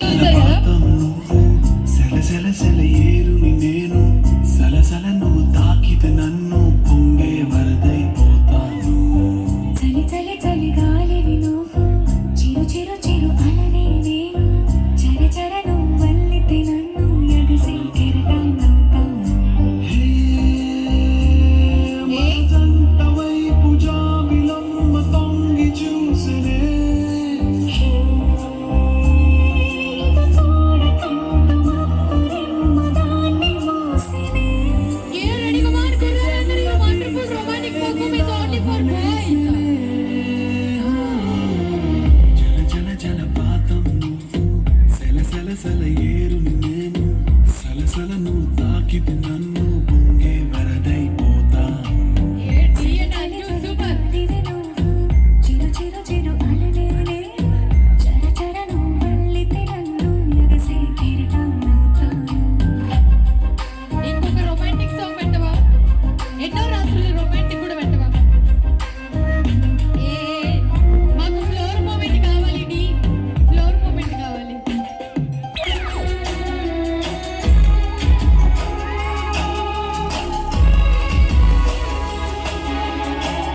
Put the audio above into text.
జలపాతం నువ్వు సెల సెల సెల ఏరుని నేను సలసల నువ్వు తాకితే నన్ను పొంగే వరదైపోతాను. చలి చలి చలి గాలివి నువ్వు చిరు చిరు చిరు అలనే నేను చర చర నువ్వు వల్లితే నన్ను ఎగసి కెరటాన్నవుతాను. హే మజంట వైపు జాబిలమ్మ తొంగి చూసినే. హే ఇక చూడకంట మత్తురెమ్మ దాన్ని మోసినే. Wonderful romantic performance only for boys. జల జల జలపాతం నువ్వు సెల సెల సెల